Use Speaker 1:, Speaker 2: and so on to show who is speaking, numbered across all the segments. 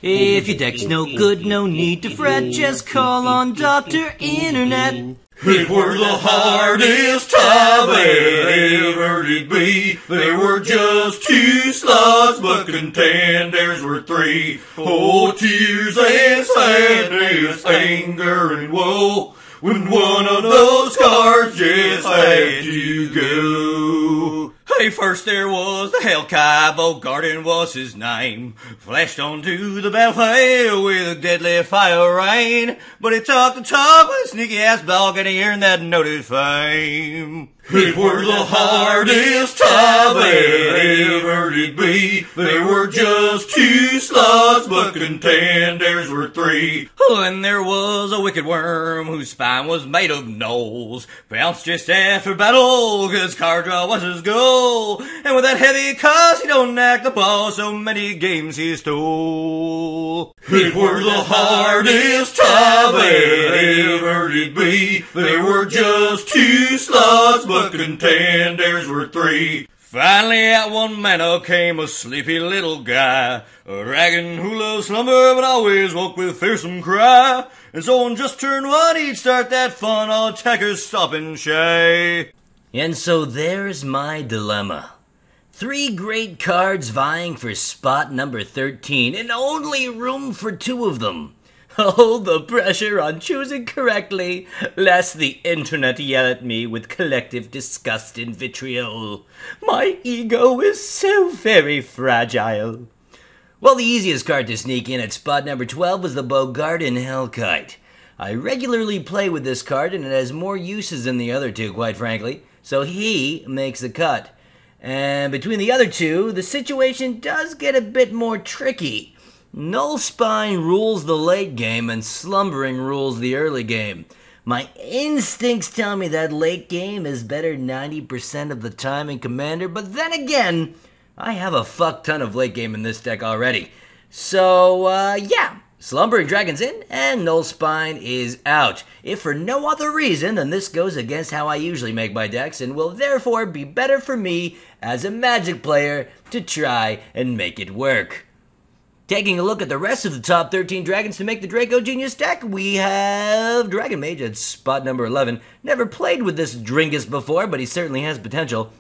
Speaker 1: If your deck's no good, no need to fret, just call on Dr. Internet.
Speaker 2: It were the hardest time ever did be. There were just 2 slots, but contenders were 3. Oh, tears and sadness, anger and woe, when one of those cards just had to go. Hey, first there was the HELLKITE, BOGARDAN was his name. Flashed onto the battlefield with a deadly fire rain. But he talked the talk with a sneaky-ass dog, and he earned that noted fame. It were the hardest time ever did be. There were just 2 slots, but contenders were 3. And there was a wicked worm whose spine was made of knolls. Bounced just after battle, 'cause card draw was his goal. And with that heavy cost, he don't act the ball, so many games he stole. It were the hardest time ever did be. There were just 2 slots, but contenders were 3. Finally at one mana came a sleepy little guy, a dragon who loved slumber but always woke with fearsome cry. And so on just turn 1 he'd start that fun, all attackers stopping shy.
Speaker 1: And so there's my dilemma. 3 great cards vying for spot number 13, and only room for 2 of them. Oh, the pressure on choosing correctly, lest the internet yell at me with collective disgust and vitriol. My ego is so very fragile. Well, the easiest card to sneak in at spot number 12 was the BOGARDAN HELLKITE. I regularly play with this card, and it has more uses than the other 2, quite frankly, so he makes the cut. And between the other 2, the situation does get a bit more tricky. Nullspine rules the late game and Slumbering rules the early game. My instincts tell me that late game is better 90% of the time in Commander, but then again, I have a fuck ton of late game in this deck already. So, yeah, Slumbering Dragon's in and Nullspine is out. If for no other reason than this goes against how I usually make my decks and will therefore be better for me as a Magic player to try and make it work. Taking a look at the rest of the top 13 dragons to make the Draco-Genius deck, we have Dragon Mage at spot number 11. Never played with this Dringus before, but he certainly has potential.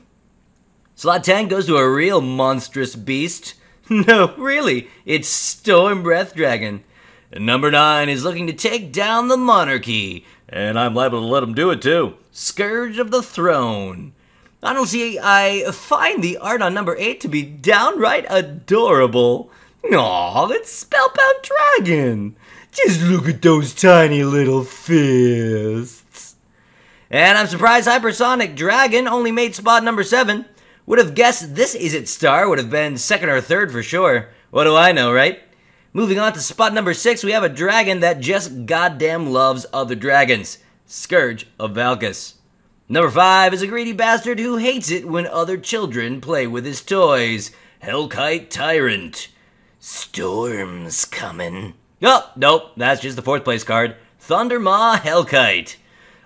Speaker 1: Slot 10 goes to a real monstrous beast. No, really, it's Storm Breath Dragon. And number 9 is looking to take down the monarchy, and I'm liable to let him do it too. Scourge of the Throne. Honestly, I find the art on number 8 to be downright adorable. Aw, it's Spellbound Dragon. Just look at those tiny little fists. And I'm surprised Hypersonic Dragon only made spot number 7. Would have guessed this is its star, would have been 2nd or 3rd for sure. What do I know, right? Moving on to spot number 6, we have a dragon that just goddamn loves other dragons. Scourge of Valkus. Number 5 is a greedy bastard who hates it when other children play with his toys. HELLKITE Tyrant. Storm's coming. Oh, nope, that's just the 4th place card. Thundermaw HELLKITE.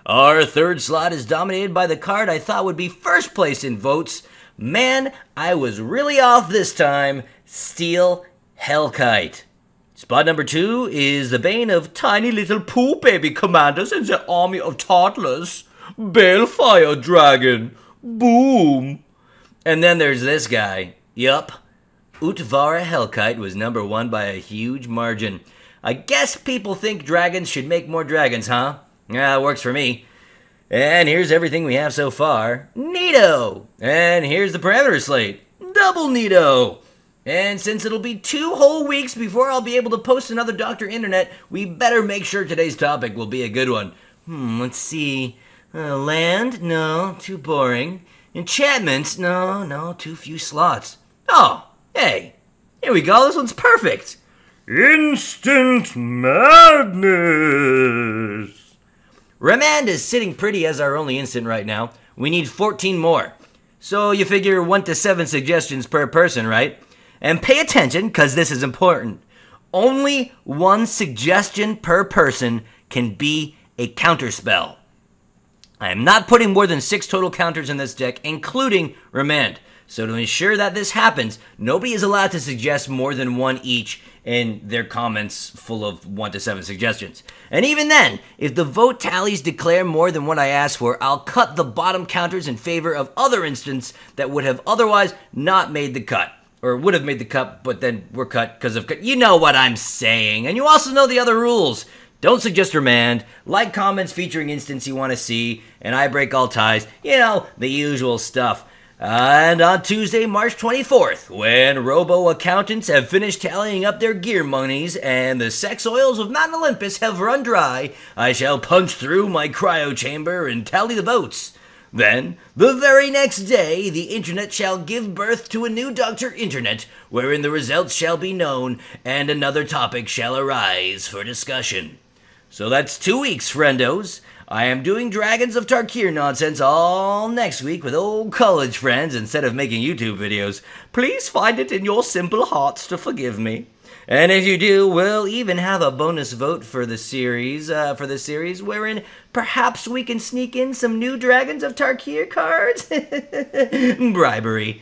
Speaker 1: Our 3rd slot is dominated by the card I thought would be 1st place in votes. Man, I was really off this time. Steel HELLKITE. Spot number 2 is the bane of tiny little poo baby commanders in the army of toddlers. Balefire Dragon. Boom. And then there's this guy. Yup. Utvara HELLKITE was number 1 by a huge margin. I guess people think dragons should make more dragons, huh? Yeah, it works for me. And here's everything we have so far. Neato! And here's the parameter slate. Double neato! And since it'll be 2 whole weeks before I'll be able to post another Dr. Internet, we better make sure today's topic will be a good one. Let's see. Land? No, too boring. Enchantments? No, too few slots. Oh! Hey, here we go, this one's perfect! Instant Madness! Remand is sitting pretty as our only instant right now. We need 14 more. So you figure 1 to 7 suggestions per person, right? And pay attention, because this is important. Only 1 suggestion per person can be a counterspell. I am not putting more than 6 total counters in this deck, including Remand. So to ensure that this happens, nobody is allowed to suggest more than one each in their comments full of 1 to 7 suggestions. And even then, if the vote tallies declare more than what I asked for, I'll cut the bottom counters in favor of other instances that would have otherwise not made the cut. Or would have made the cut, but then were cut because of... You know what I'm saying. And you also know the other rules. Don't suggest remand, like comments featuring instance you want to see, and I break all ties. You know, the usual stuff. And on Tuesday, March 24th, when robo-accountants have finished tallying up their gear monies and the sex oils of Mount Olympus have run dry, I shall punch through my cryo chamber and tally the votes. Then, the very next day, the internet shall give birth to a new Dr. Internet, wherein the results shall be known and another topic shall arise for discussion. So that's 2 weeks, friendos. I am doing Dragons of Tarkir nonsense all next week with old college friends instead of making YouTube videos. Please find it in your simple hearts to forgive me. And if you do, we'll even have a bonus vote for the series, wherein perhaps we can sneak in some new Dragons of Tarkir cards. Bribery.